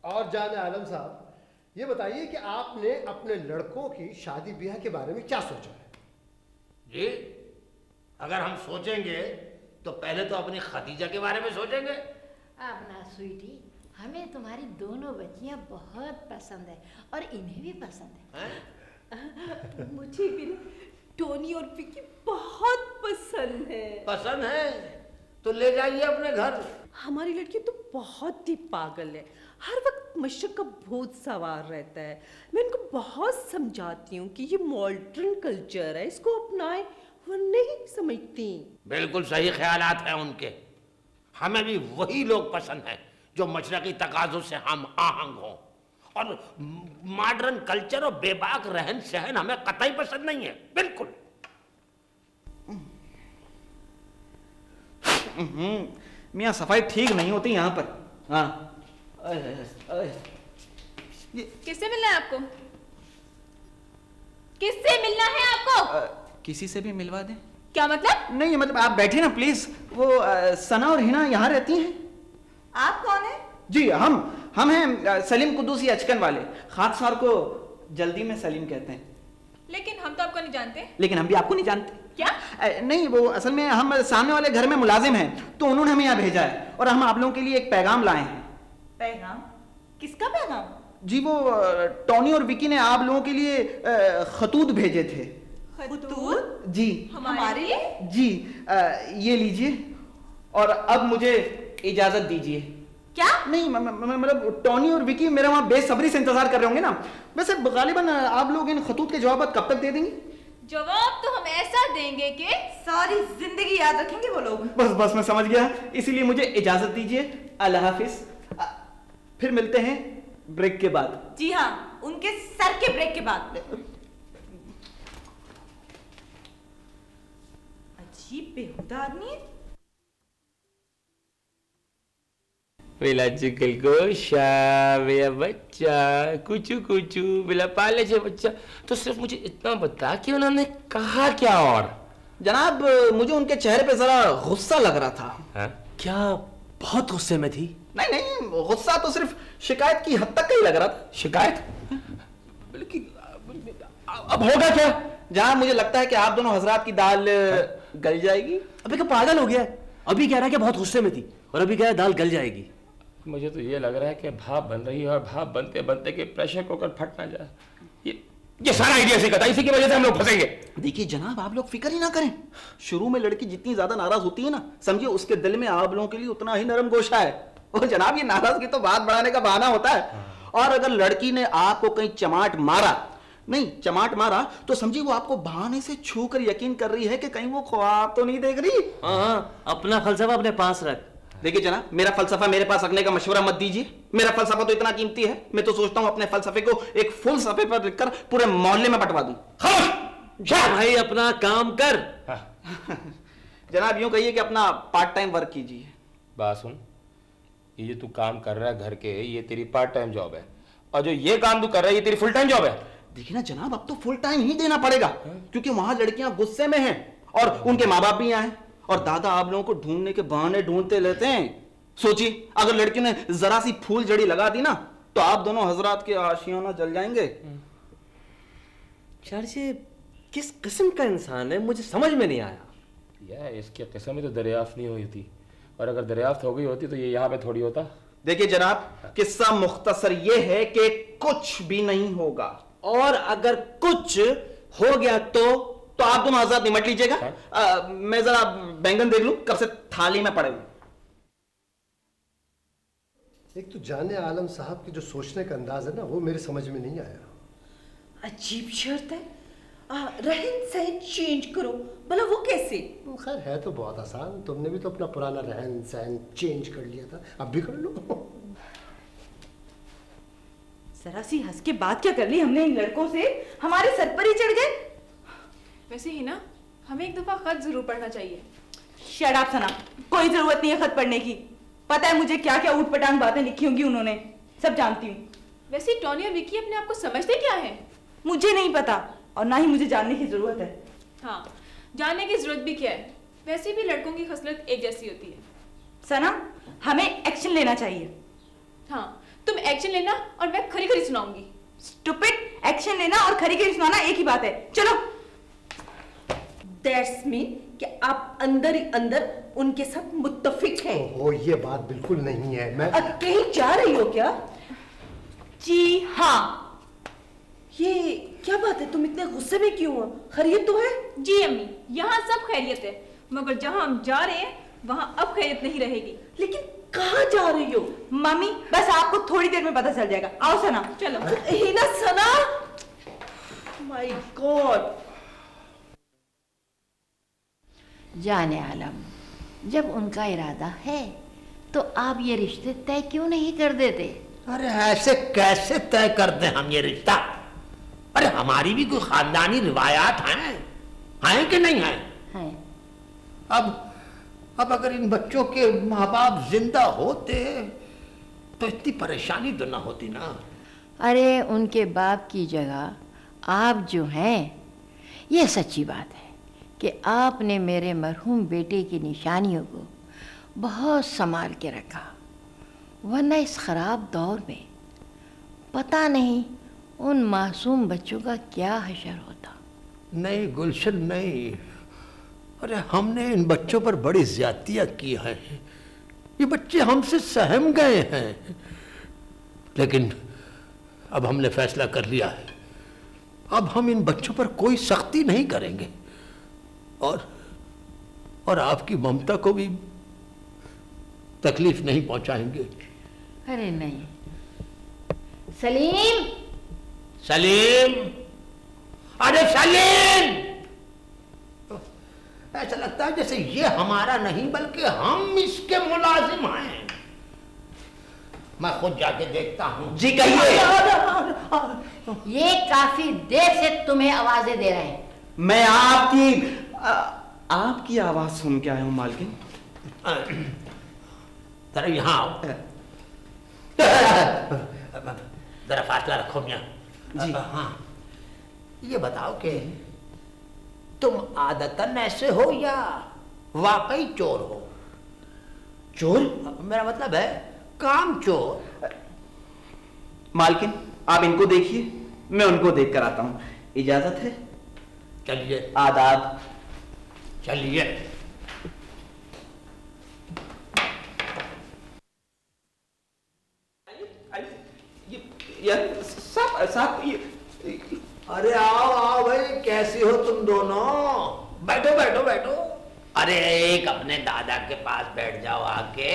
और जाने आलम साहब, ये बताइए कि आपने अपने लड़कों की शादी ब्याह के बारे में क्या सोचा है? जी, अगर हम सोचेंगे तो पहले तो अपनी खदीजा के बारे में सोचेंगे। अब ना स्वीटी, हमें तुम्हारी दोनों बच्चियां बहुत पसंद है और इन्हें भी पसंद है। मुझे भी टोनी और विकी बहुत पसंद है। पसंद है तो ले जाइए अपने घर। हमारी लड़की तो बहुत ही पागल है, हर वक्त मशक का भूत सवार रहता है। मैं इनको बहुत समझाती हूँ कि ये मॉडर्न कल्चर है, इसको अपनाएं, वो नहीं समझती। बिल्कुल सही ख्यालात हैं उनके। हमें भी वही लोग पसंद हैं जो मशरकी तकाज़ों से हम आहंग हों, और मॉडर्न कल्चर और बेबाक रहन सहन हमें कतई पसंद नहीं है, बिल्कुल। मियाँ सफाई ठीक नहीं होती यहाँ पर। हाँ, किससे मिलना है आपको? किससे मिलना है आपको? किसी से भी मिलवा दें। क्या मतलब? नहीं मतलब आप बैठे ना प्लीज। वो सना और हिना यहाँ रहती हैं। आप कौन है? जी हम हैं सलीम कुद्दूसी अचकन वाले। खाद सार को जल्दी में सलीम कहते हैं। लेकिन हम तो आपको नहीं जानते। लेकिन हम भी आपको नहीं जानते। क्या? नहीं, वो असल में हम सामने वाले घर में मुलाजिम हैं, तो उन्होंने हमें यहाँ भेजा है और हम आप लोगों के लिए एक पैगाम लाए हैं। पैगाम? किसका पैगाम? जी वो टॉनी और विकी ने आप लोगों के लिए खतूत भेजे थे। खतूत? जी हमारे लिए? जी ये लीजिए और अब मुझे इजाजत दीजिए। क्या? नहीं मतलब टॉनी और विकी मेरा वहाँ बेसब्री से इंतजार कर रहे होंगे ना। वैसे गालिबन आप लोग इन खतूत के जवाब कब तक दे देंगे? जवाब तो हम ऐसा देंगे कि सारी जिंदगी याद रखेंगे वो लोग। बस मैं समझ गया, इसीलिए मुझे इजाजत दीजिए। अल्लाह हाफिज, फिर मिलते हैं ब्रेक के बाद। जी हाँ, उनके सर के ब्रेक के बाद। अजीब बेहुदा आदमी है। मेरा चिकल गोशा, मेरा बच्चा कुचू कुचू, मेरा पाले से बच्चा। तो सिर्फ मुझे इतना बता कि उन्होंने कहा क्या? और जनाब मुझे उनके चेहरे पे जरा गुस्सा लग रहा था। हा? क्या बहुत गुस्से में थी? नहीं, गुस्सा तो सिर्फ शिकायत की हद तक का ही लग रहा था। शिकायत? अब होगा क्या? जनाब मुझे लगता है कि आप दोनों हजरात की दाल गल जाएगी। अबे क्या पागल हो गया? अभी कह रहा है कि बहुत गुस्से में थी और अभी कह रहा है दाल गल जाएगी। मुझे तो ये लग रहा है कि भाप बन रही है और भाप बनते बनते के प्रेशर कुकर फट ना जाए। ये सारा आइडिया इसी का था, इसी की वजह से हम लोग फंसेंगे। देखिए जनाब आप लोग फिक्र ही ना करें। शुरू में लड़की जितनी ज्यादा नाराज होती है ना, समझिए उसके दिल में आप लोगों के लिए उतना ही नरम गोशा है। और जनाब ये नाराजगी तो बात बढ़ाने का बहाना होता है। और अगर लड़की ने आपको कहीं चमाट मारा तो समझिए वो आपको बहाने से छू कर यकीन कर रही है कि कहीं वो ख्वाब तो नहीं देख रही। हाँ, अपना फलसफा अपने पास रख। देखिए जनाब मेरा फलसफा मेरे पास रखने का मशवरा मत दीजिए। मेरा फलसफा तो इतना कीमती है, मैं तो सोचता हूं अपने फलसफे को एक फुल सफे पर लिखकर पूरे मोहल्ले में बंटवा दूं। भाई अपना काम कर। जनाब यूं कहिए कि अपना पार्ट टाइम वर्क कीजिए। बात सुन, ये तू काम कर रहा है घर के, ये तेरी पार्ट टाइम जॉब है, और जो ये काम तू कर रहा है ये तेरी फुल टाइम जॉब है। देखिए ना जनाब अब तो फुल टाइम ही देना पड़ेगा, क्योंकि वहां लड़कियां गुस्से में हैं और उनके माँ बाप भी यहाँ हैं और दादा आप लोगों को ढूंढने के बहाने ढूंढते रहते हैं। सोचिए अगर लड़कियों ने जरा सी फूल जड़ी लगा दी ना तो आप दोनों हजरात के आशियाना जल जाएंगे। यार ये किस किस्म का इंसान है, मुझे समझ में नहीं आया। यार इसकी किस्म में तो दरियाफ्त नहीं हुई थी, और अगर दरियाफ्त हो गई होती तो ये यहाँ पे थोड़ी होता। देखिए जनाब किस्सा मुख्तसर ये है कि कुछ भी नहीं होगा, और अगर कुछ हो गया तो आप दोनों हजरात निमट लीजिएगा। मैं जरा बैंगन देख लूं कब से थाली में पड़े हुए। एक तो जाने आलम साहब की जो सोचने का अंदाज है ना, वो मेरे समझ में नहीं आया। अजीब शर्त है, रहन सहन चेंज करो, भला वो कैसे? खैर है तो बहुत आसान, तुमने भी तो अपना पुराना रहन सहन चेंज कर लिया था, अब भी कर लो। जरा सी हंस के बात क्या कर ली हमने इन लड़कों से, हमारे सर पर ही चढ़ गए। वैसे ही ना, हमें एक दफा खत जरूर पढ़ना चाहिए। शट अप सना, कोई जरूरत नहीं है खत पढ़ने की। पता है मुझे क्या क्या ऊटपटांग बातें लिखी होंगी उन्होंने, सब जानती हूँ। वैसे टॉनी और विकी अपने आप को समझते क्या है? मुझे नहीं पता और ना ही मुझे जानने की जरूरत है। हाँ, जानने की जरूरत भी क्या है, वैसे भी लड़कों की खसलत एक जैसी होती है। सना हमें एक्शन लेना चाहिए। हाँ, तुम एक्शन लेना और मैं खरी खरी सुनाऊंगी। स्टूपिड, एक्शन लेना और खरी खरी सुनाना एक ही बात है। चलो। दैट्स मीन कि आप अंदर ही अंदर उनके साथ मुत्तफिक हैं। ओहो, ये बात बिल्कुल नहीं है। मैं कहीं जा रही हो क्या? जी हाँ। ये क्या बात है, तुम इतने गुस्से में क्यों हो? खैरियत तो है? जी अम्मी, यहाँ सब खैरियत है, मगर जहाँ हम जा रहे हैं वहाँ अब खैरियत नहीं रहेगी। लेकिन कहाँ जा रही हो? मम्मी बस आपको थोड़ी देर में पता चल जाएगा। आओ सना। चलो। हिना, सना, माय गॉड। जाने आलम, जब उनका इरादा है तो आप ये रिश्ते तय क्यों नहीं कर देते? अरे ऐसे कैसे तय कर दें हम ये रिश्ता? अरे हमारी भी कोई खानदानी रिवायात हैं कि नहीं है? हैं। अब अगर इन बच्चों के माँ बाप जिंदा होते तो इतनी परेशानी तो ना होती ना। अरे उनके बाप की जगह आप जो हैं, ये सच्ची बात है कि आपने मेरे मरहूम बेटे की निशानियों को बहुत संभाल के रखा, वरना इस खराब दौर में पता नहीं उन मासूम बच्चों का क्या हशर होता। नहीं गुलशन, नहीं। अरे हमने इन बच्चों पर बड़ी ज्यादतियां की हैं। ये बच्चे हमसे सहम गए हैं, लेकिन अब हमने फैसला कर लिया है। अब हम इन बच्चों पर कोई सख्ती नहीं करेंगे और आपकी ममता को भी तकलीफ नहीं पहुंचाएंगे। अरे नहीं। सलीम, सलीम, अरे सलीम! ऐसा लगता है जैसे ये हमारा नहीं बल्कि हम इसके मुलाजिम हैं। मैं खुद जाके देखता हूं। जी कहिए। ये काफी देर से तुम्हें आवाजें दे रहे हैं। मैं आपकी आवाज सुन के आया हूं मालकिन। जरा यहाँ आओ। जरा फासला रखो मियाँ जी। हाँ, ये बताओ कि तुम आदतन ऐसे हो या वाकई चोर हो? चोर? मेरा मतलब है काम चोर। मालकिन आप इनको देखिए, मैं उनको देख कर आता हूं। इजाजत है? चलिए। आदाब। चलिए। साहब ये अरे आओ भाई, कैसी हो तुम दोनों? बैठो बैठो बैठो। अरे एक अपने दादा के पास बैठ जाओ आके।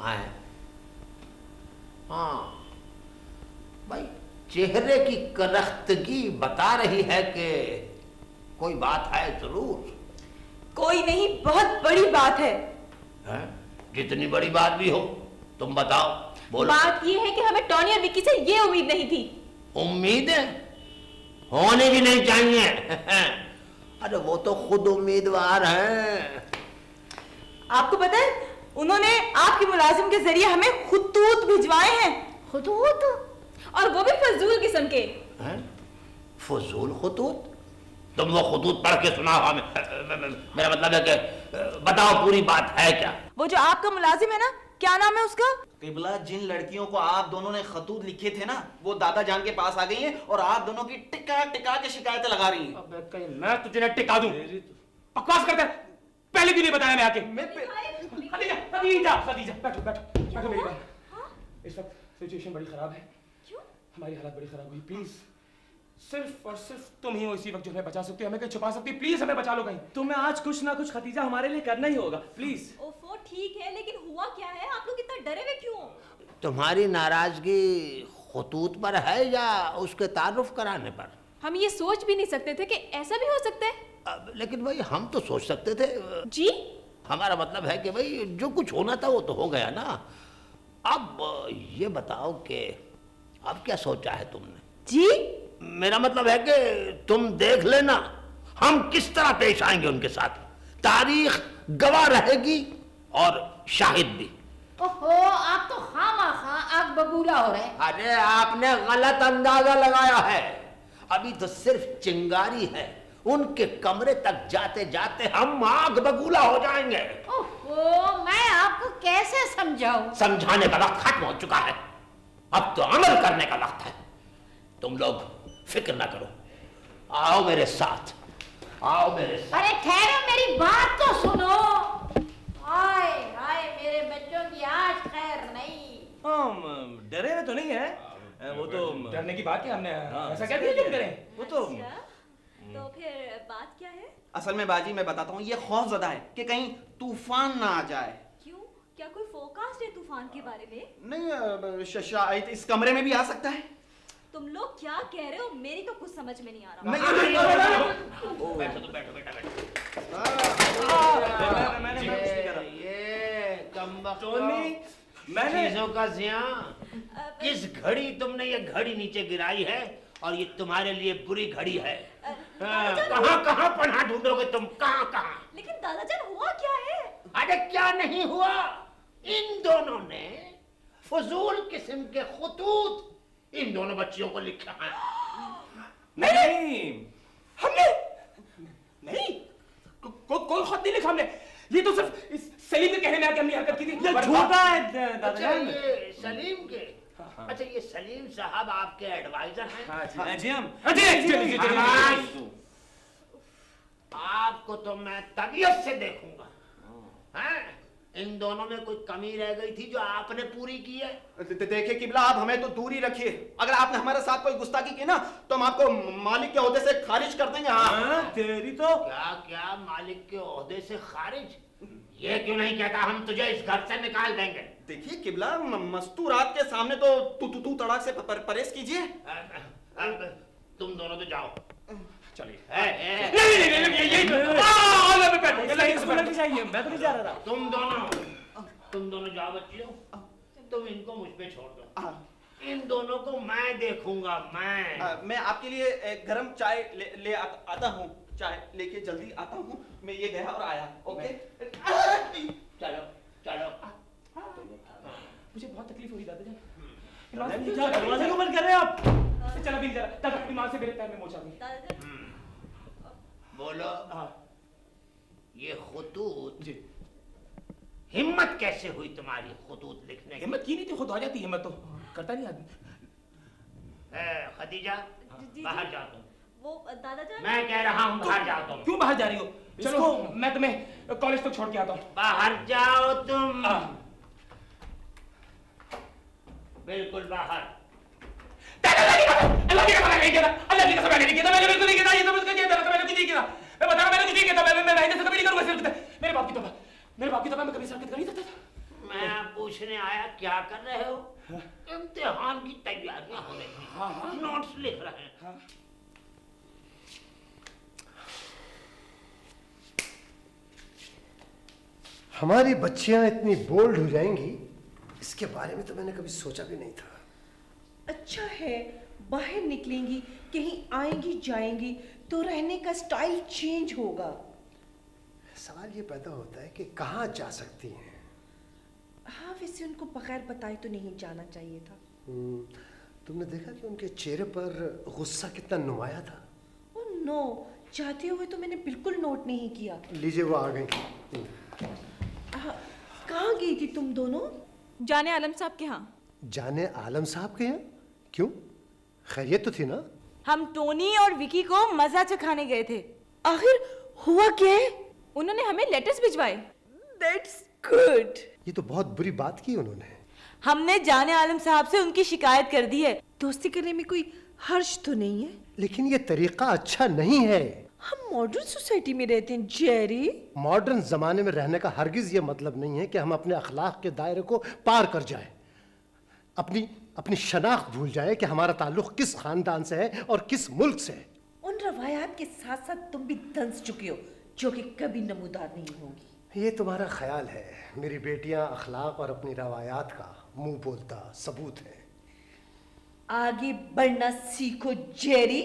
हाँ भाई, चेहरे की करख्तगी बता रही है कि कोई बात है जरूर। कोई नहीं, बहुत बड़ी बात है। जितनी बड़ी बात भी हो तुम बताओ, बोलो। बात ये है कि हमें टॉनी और विक्की से ये उम्मीद नहीं थी। उम्मीद होने भी नहीं चाहिए। अरे वो तो खुद उम्मीदवार हैं। आपको पता है, उन्होंने आपके मुलाजिम के जरिए हमें खुतूत भिजवाए हैं। खुतूत? और वो भी फजूल किस्म के। फजूल खुतूत? तुम वो खुतूत पढ़ के सुनाओ हमें। मेरा मतलब है कि बताओ पूरी बात है क्या? वो जो आपका मुलाजिम है ना, क्या नाम है उसका? किबला, जिन लड़कियों को आप दोनों ने खतूत लिखे थे ना, वो दादा जान के पास आ गई हैं और आप दोनों की टिका टिका के शिकायतें लगा रही हैं। अबे कहीं मैं तुझे न टिका दूं। बकवास करते, पहले क्यों नहीं बताया मैं आके? खदीजा बैठो बैठो बैठो मेरी बात। इस वक्त सिचुएशन बड़ी खराब है। क्यों? हमारी हालत बड़ी खराब हुई। प्लीज सिर्फ और सिर्फ तुम ही हो इसी वक्त जो हमें बचा सकती हो, हमें कहीं छुपा सकती है। प्लीज हमें बचा लो कहीं। तुम्हें आज कुछ ना कुछ खतीजा हमारे लिए करना ही होगा, प्लीज। ओफो ठीक है, लेकिन हुआ क्या है? आप लोग इतना डरे हुए क्यों? तुम्हारी नाराजगी खुतूत पर है या उसके तारुफ कराने पर? हम ये सोच भी नहीं सकते थे कि ऐसा भी हो सकता है। लेकिन भाई हम तो सोच सकते थे जी। हमारा मतलब है कि भाई जो कुछ होना था वो तो हो गया ना। अब ये बताओ कि अब क्या सोचा है तुमने? जी मेरा मतलब है कि तुम देख लेना हम किस तरह पेश आएंगे उनके साथ। तारीख गवाह रहेगी और शाहिद भी। ओहो, आप तो खामा आग बबूला हो रहे हैं। अरे आपने गलत अंदाजा लगाया है। अभी तो सिर्फ चिंगारी है, उनके कमरे तक जाते जाते हम आग बबूला हो जाएंगे। ओहो, मैं आपको कैसे समझाऊं? समझाऊं? समझाने का वक्त खत्म हो चुका है, अब तो अमल करने का वक्त है। तुम लोग फिक्र ना करो, आओ मेरे साथ, आओ मेरे साथ। अरे ठहरो, मेरी बात तो सुनो। हाय हाय, मेरे बच्चों की आज खैर नहीं। डरे हुए तो नहीं है, वो तो डरने की बात है, हमने ऐसा क्या क्या दिया तुम करें? वो तो तो फिर बात क्या है? असल में बाजी मैं बताता हूँ, ये खौफजदा है कि कहीं तूफान ना आ जाए। क्यों? क्या कोई फोरकास्ट है तूफान के बारे में? नहीं, शायद इस कमरे में भी आ सकता है। तुम लोग क्या कह रहे हो? मेरी तो कुछ समझ में नहीं आ रहा। बैठो तो बैठो बेटा, बैठो। मैंने चीजों का जिया, किस घड़ी तुमने ये घड़ी नीचे गिराई है और ये तुम्हारे लिए बुरी घड़ी है। कहाँ कहाँ पनाह ढूंढोगे तुम, कहाँ कहाँ? लेकिन दादाजान हुआ क्या है? अरे क्या नहीं हुआ, इन दोनों ने फजूल किस्म के खुतूत इन दोनों बच्चियों को लिखा है। नहीं, हमने नहीं, कोई खत नहीं लिखा हमने। ये तो सिर्फ इस सलीम के कहने में आके हमने हरकत की थी। ये झूठा है दादाजान। ये सलीम के, अच्छा ये सलीम साहब आपके एडवाइजर हैं? जी हम आपको तो मैं तबीयत से देखूंगा। हैं? इन दोनों में कोई कमी रह गई थी जो आपने पूरी की है? देखिए किबला, आप हमें तो दूर ही रखिए। अगर आपने हमारे साथ कोई गुस्ताखी की ना तो हम आपको मालिक के ओहदे से खारिज कर देंगे। हाँ, तेरी तो क्या क्या मालिक के ओहदे से खारिज? ये क्यों नहीं कहता हम तुझे इस घर से निकाल देंगे? देखिए किबला, मस्तूरात के सामने तो तू तड़ाक से परहेज कीजिए। तुम दोनों तो जाओ, चलिए। मैं तो नहीं जा रहा। तुम दोनों जाओ बच्चियों, तुम इनको मुझ पे छोड़ दो। इन दोनों को मैं देखूंगा। मैं आपके लिए गरम चाय ले आता हूँ। चाय लेके जल्दी आता हूँ। मैं ये गया और आया। ओके, चलो चलो। मुझे बहुत तकलीफ हो रही दादाजान। दरवाजे को बंद कर रहे हैं आप? चला भी जरा, तब अपनी माँ से मेरे पैर में मोचा गई। दादाजान बोलो, ये खुतूत जी, हिम्मत कैसे हुई तुम्हारी खुतूत लिखने की? हिम्मत की नहीं थी, खुद आ जाती हिम्मत तो करता नहीं आदमी। खदीजा बाहर जाओ तुम। वो दादाजान, मैं कह रहा हूँ बाहर जाओ तुम। क्यों बाहर जा रही हो? चलो मैं तुम्हें कॉलेज तक छोड़ के आता हूँ। बाहर जाओ तुम, बिल्कुल बाहर। अल्लाह की कसम नहीं किया, अल्लाह की कसम नहीं किया, मैंने बिल्कुल नहीं किया, ये तो मुझे किया था, मैंने कुछ नहीं किया। मैं बता रहा हूं, मैंने कुछ नहीं किया था। मैं ऐसे कभी नहीं करूंगा सिर्फ। मेरे बाप की तौबा मैं कभी हरकत कर नहीं सकता था। मैं पूछने आया क्या कर रहे हो? इम्तिहान की तैयारियां हो रही हैं, नोट्स लिख रहे हैं। हमारी बच्चियां इतनी बोल्ड हो जाएंगी, इसके बारे में तो मैंने कभी सोचा भी नहीं था। अच्छा है, बाहर निकलेंगी, कहीं आएंगी जाएंगी तो रहने का स्टाइल चेंज होगा। सवाल ये पैदा होता है कि कहाँ जा सकती हैं। हाँ, वैसे उनको बगैर बताए तो नहीं जाना चाहिए था। तुमने देखा कि उनके चेहरे पर गुस्सा कितना नुमाया था? ओह नो, जाते हुए तो मैंने बिल्कुल नोट नहीं किया। लीजिए, वो आ गई। कहाँ गई थी तुम दोनों? जाने आलम साहब के यहाँ। जाने आलम साहब के यहाँ? क्यों, खैरियत तो थी ना? हम टोनी और विकी को मजा चखाने गए थे। आखिर हुआ क्या है? उन्होंने हमें लेटर्स भिजवाए। That's good। ये तो बहुत बुरी बात की उन्होंने। हमने जाने आलम साहब से उनकी शिकायत कर दी है। दोस्ती करने में कोई हर्ज तो नहीं है, लेकिन ये तरीका अच्छा नहीं है। हम मॉडर्न सोसाइटी में रहते हैं जेरी। मॉडर्न जमाने में रहने का हरगिज ये मतलब नहीं है कि हम अपने अखलाक के दायरे को पार कर जाएं, अपनी शनाख्त भूल जाए कि हमारा ताल्लुक किस खानदान से है और किस मुल्क से है। उन रवायात के साथ साथ तुम भी दंस चुके हो जो कि कभी नमूदार नहीं होगी। ये तुम्हारा ख्याल है। मेरी बेटियां अखलाक और अपनी रवायात का मुंह बोलता सबूत है। आगे बढ़ना सीखो जेरी।